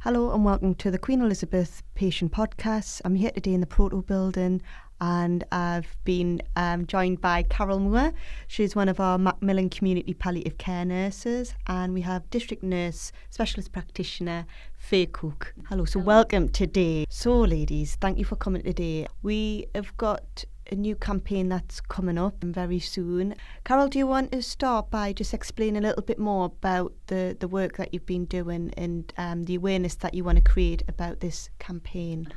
Hello and welcome to the Queen Elizabeth Patient Podcast. I'm here today in the Proto Building and I've been joined by Carol Moore. She's one of our Macmillan Community Palliative Care nurses, and we have District Nurse Specialist Practitioner Faye Cook. Hello, so welcome today. So ladies, thank you for coming today. We have got a new campaign that's coming up very soon. Carol, do you want to start by just explaining a little bit more about the work that you've been doing and the awareness that you want to create about this campaign?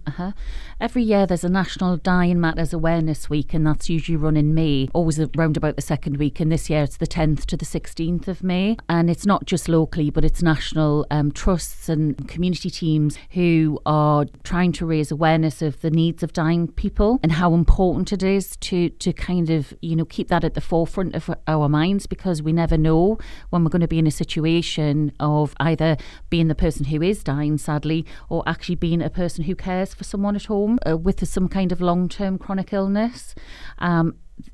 Every year there's a National Dying Matters Awareness Week, and that's usually run in May, always around about the second week, and this year it's the 10th to the 16th of May. And it's not just locally, but it's national trusts and community teams who are trying to raise awareness of the needs of dying people and how important it is to kind of, keep that at the forefront of our minds, because we never know when we're going to be in a situation of either being the person who is dying, sadly, or actually being a person who cares for someone at home with some kind of long-term chronic illness.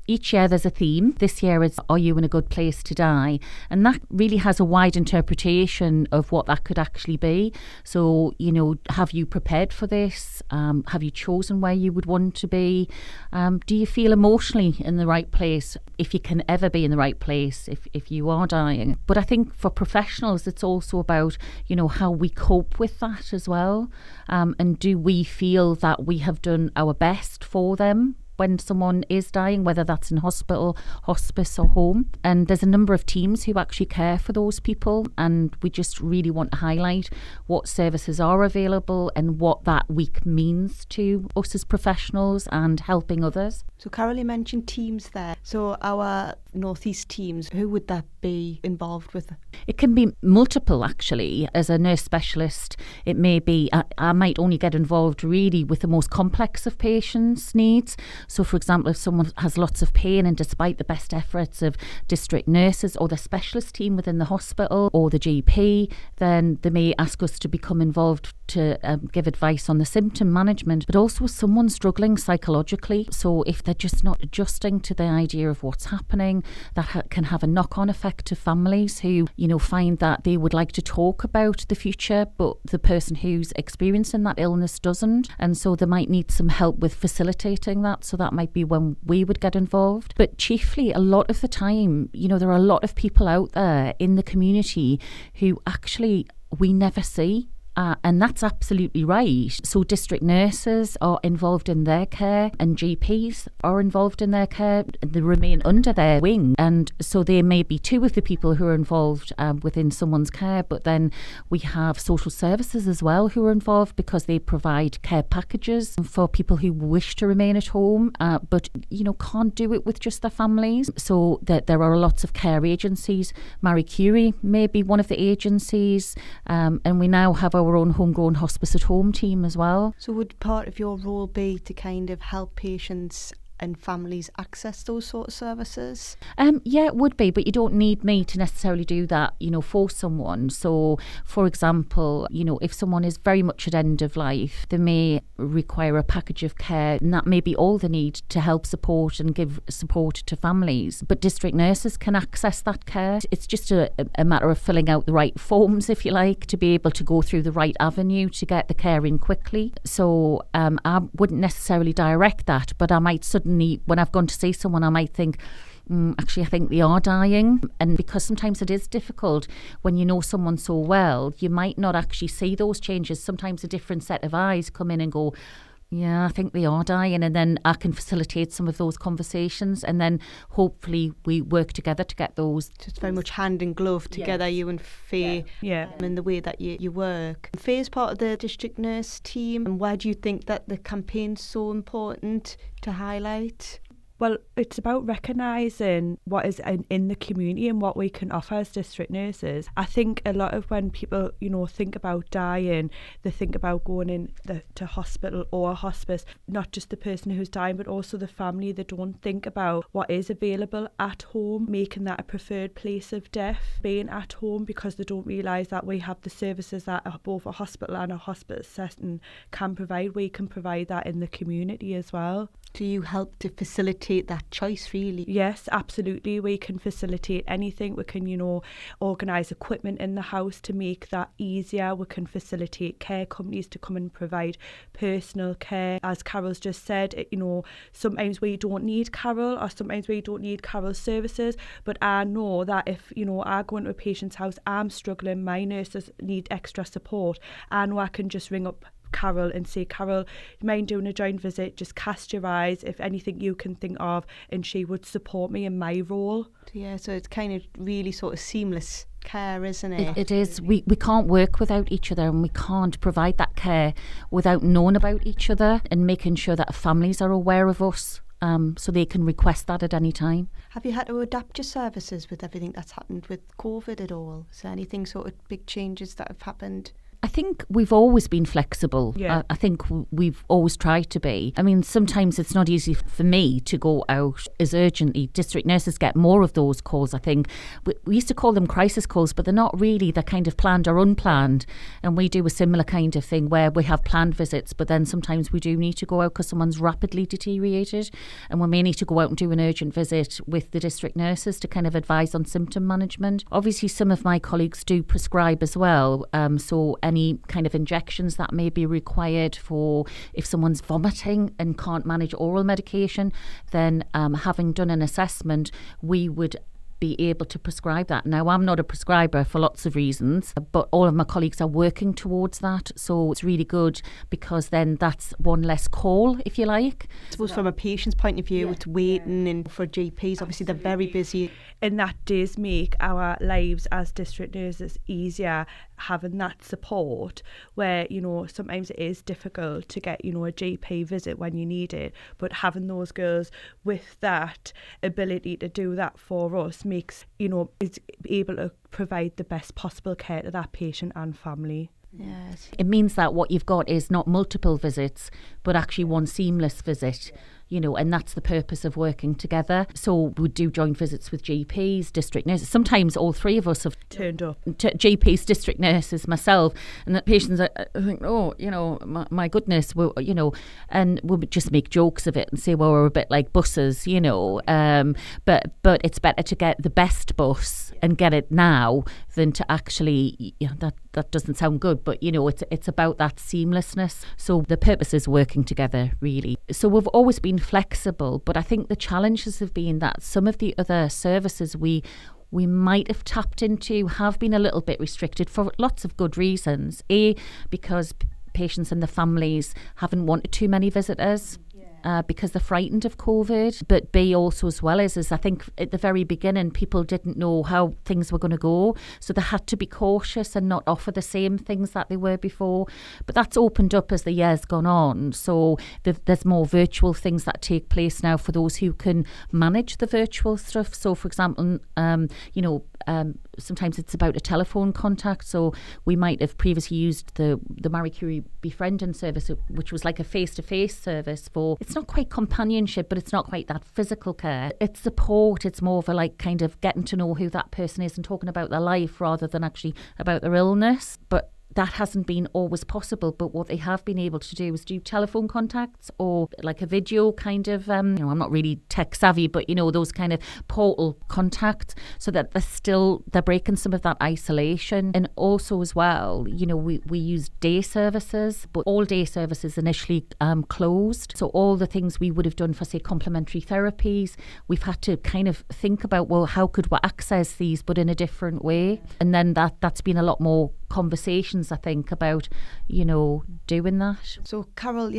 Each year there's a theme. This year it's Are You in a Good Place to Die? And that really has a wide interpretation of what that could actually be. So, have you prepared for this? Have you chosen where you would want to be? Do you feel emotionally in the right place, if you can ever be in the right place if you are dying? But I think for professionals it's also about, how we cope with that as well. And do we feel that we have done our best for them when someone is dying, whether that's in hospital, hospice or home. And there's a number of teams who actually care for those people, and we just really want to highlight what services are available and what that week means to us as professionals and helping others. So Carol, you mentioned teams there. So our North East teams, who would that be involved with? It can be multiple, actually. As a nurse specialist, it may be, I might only get involved really with the most complex of patients' needs. So for example, if someone has lots of pain and despite the best efforts of district nurses or the specialist team within the hospital or the GP, then they may ask us to become involved to give advice on the symptom management, but also if someone's struggling psychologically. So if they're just not adjusting to the idea of what's happening, that can have a knock-on effect to families who, find that they would like to talk about the future, but the person who's experiencing that illness doesn't. And so they might need some help with facilitating that. So that might be when we would get involved. But chiefly, a lot of the time, there are a lot of people out there in the community who actually we never see. And that's absolutely right. So district nurses are involved in their care and GPs are involved in their care. They remain under their wing. And so there may be two of the people who are involved within someone's care, but then we have social services as well who are involved because they provide care packages for people who wish to remain at home, but, can't do it with just their families. So there are lots of care agencies. Curie may be one of the agencies, and we now have our own homegrown hospice at home team as well. So would part of your role be to kind of help patients and families access those sort of services? Yeah, it would be, but you don't need me to necessarily do that, for someone. So, for example, if someone is very much at end of life, they may require a package of care, and that may be all they need to help support and give support to families. But district nurses can access that care. It's just a matter of filling out the right forms, if you like, to be able to go through the right avenue to get the care in quickly. So I wouldn't necessarily direct that, but I might suddenly, when I've gone to see someone, I might think, actually, I think they are dying. And because sometimes it is difficult when you know someone so well, you might not actually see those changes. Sometimes a different set of eyes come in and go, yeah, I think they are dying. And then I can facilitate some of those conversations. And then hopefully we work together to get those. So it's very much hand in glove together, yes. You and Faye, in the way that you work. Faye is part of the district nurse team. And why do you think that the campaign's so important to highlight? Well, it's about recognising what is in the community and what we can offer as district nurses. I think a lot of when people, think about dying, they think about going to hospital or hospice, not just the person who's dying, but also the family. They don't think about what is available at home, making that a preferred place of death, being at home, because they don't realise that we have the services that both a hospital and a hospice setting can provide. We can provide that in the community as well. Do you help to facilitate that choice, really? Yes, absolutely. We can facilitate anything. We can, organise equipment in the house to make that easier. We can facilitate care companies to come and provide personal care. As Carol's just said, sometimes we don't need Carol, or sometimes we don't need Carol's services. But I know that if, I go into a patient's house, I'm struggling, my nurses need extra support, I know I can just ring up Carol and say, Carol, you mind doing a joint visit? Just cast your eyes if anything you can think of, and she would support me in my role. Yeah, so it's kind of really sort of seamless care, isn't it? It is. We can't work without each other, and we can't provide that care without knowing about each other and making sure that families are aware of us. So they can request that at any time. Have you had to adapt your services with everything that's happened with COVID at all? Is there anything sort of big changes that have happened? I think we've always been flexible. Yeah. I think we've always tried to be. I mean, sometimes it's not easy for me to go out as urgently. District nurses get more of those calls, I think. We used to call them crisis calls, but they're not really. They're kind of planned or unplanned. And we do a similar kind of thing where we have planned visits, but then sometimes we do need to go out because someone's rapidly deteriorated. And we may need to go out and do an urgent visit with the district nurses to kind of advise on symptom management. Obviously, some of my colleagues do prescribe as well. So any kind of injections that may be required for if someone's vomiting and can't manage oral medication, then having done an assessment, we would be able to prescribe that. Now, I'm not a prescriber for lots of reasons, but all of my colleagues are working towards that. So it's really good because then that's one less call, if you like. I suppose from a patient's point of view, it's waiting and for GPs, obviously they're very busy. And that does make our lives as district nurses easier, having that support where, sometimes it is difficult to get, a GP visit when you need it, but having those girls with that ability to do that for us makes, is able to provide the best possible care to that patient and family. Yes. It means that what you've got is not multiple visits, but actually one seamless visit. And that's the purpose of working together. So we do joint visits with GPs, district nurses. Sometimes all three of us have turned up. GPs, district nurses, myself, and the patients think, my goodness, and we'll just make jokes of it and say, well, we're a bit like buses, but it's better to get the best bus and get it now than to actually, that doesn't sound good, but it's about that seamlessness. So the purpose is working together, really. So we've always been flexible, but I think the challenges have been that some of the other services we might have tapped into have been a little bit restricted for lots of good reasons. A, because patients and the families haven't wanted too many visitors. Because they're frightened of COVID, but B also as well is I think at the very beginning people didn't know how things were going to go, so they had to be cautious and not offer the same things that they were before. But that's opened up as the year's gone on, so there's more virtual things that take place now for those who can manage the virtual stuff. So for example, sometimes it's about a telephone contact, so we might have previously used the Marie Curie befriending service, which was like a face-to-face service for, it's not quite companionship, but it's not quite that physical care. It's support. It's more of a like kind of getting to know who that person is and talking about their life rather than actually about their illness. But that hasn't been always possible, but what they have been able to do is do telephone contacts or like a video kind of, I'm not really tech savvy, but those kind of portal contacts, so that they're breaking some of that isolation. And also as well, we use day services, but all day services initially closed. So all the things we would have done for, say, complementary therapies, we've had to kind of think about, well, how could we access these, but in a different way? And then that's been a lot more conversations, I think, about, doing that. So, Carol,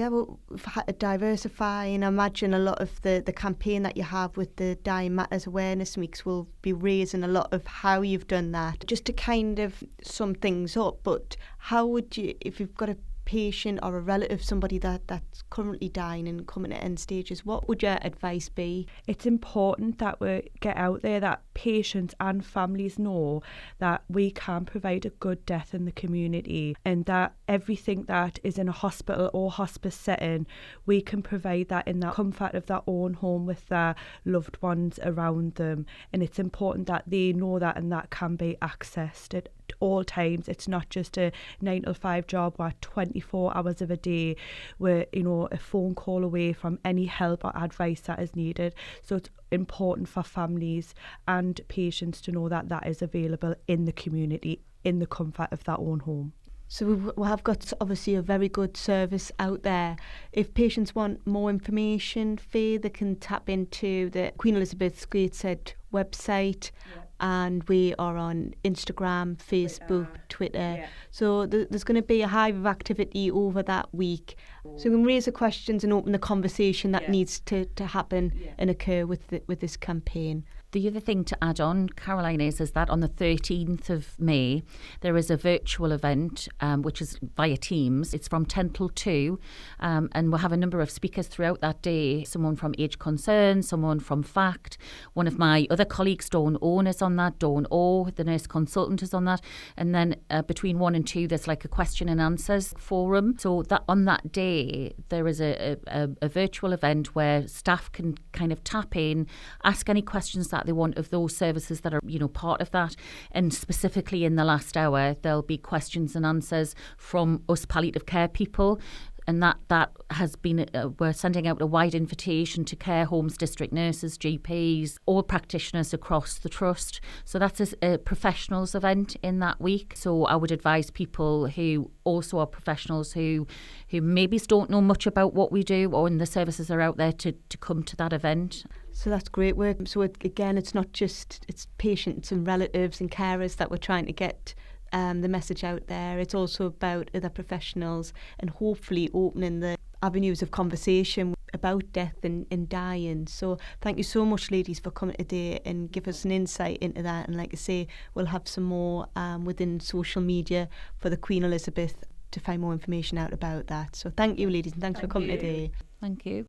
we've had to diversify, and I imagine a lot of the campaign that you have with the Dying Matters Awareness Weeks will be raising a lot of how you've done that. Just to kind of sum things up, but how would you, if you've got a patient or a relative, somebody that's currently dying and coming to end stages, what would your advice be? It's important that we get out there, that patients and families know that we can provide a good death in the community, and that everything that is in a hospital or hospice setting, we can provide that in the comfort of their own home with their loved ones around them. And it's important that they know that, and that can be accessed at all times. It's not just a 9 to 5 job where 24 hours of a day we're, you know, a phone call away from any help or advice that is needed. So it's important for families and patients to know that that is available in the community, in the comfort of their own home. So we have got obviously a very good service out there. If patients want more information, Faye, they can tap into the Queen Elizabeth's Gateshead website, and we are on Instagram, Facebook, Twitter. So there's going to be a hive of activity over that week. So we can raise the questions and open the conversation that needs to happen and occur with this campaign. The other thing to add on, Caroline, is that on the 13th of May, there is a virtual event, which is via Teams. It's from 10 till 2, and we'll have a number of speakers throughout that day. Someone from Age Concern, someone from FACT. One of my other colleagues, Dawn Owen, is on that. Dawn O, the nurse consultant, is on that. And then between 1 and 2, there's like a question and answers forum. So that on that day, there is a virtual event where staff can kind of tap in, ask any questions that they want of those services that are, you know, part of that. And specifically in the last hour, there'll be questions and answers from us palliative care people. And that has been, we're sending out a wide invitation to care homes, district nurses, GPs, all practitioners across the trust. So that's a professionals event in that week. So I would advise people who also are professionals who maybe don't know much about what we do or when the services are out there to come to that event. So that's great work. So again, it's not just, it's patients and relatives and carers that we're trying to get the message out there. It's also about other professionals and hopefully opening the avenues of conversation about death and dying. So thank you so much, ladies, for coming today and give us an insight into that. And like I say, we'll have some more within social media for the Queen Elizabeth to find more information out about that. So thank you, ladies, and thanks for coming today. Thank you.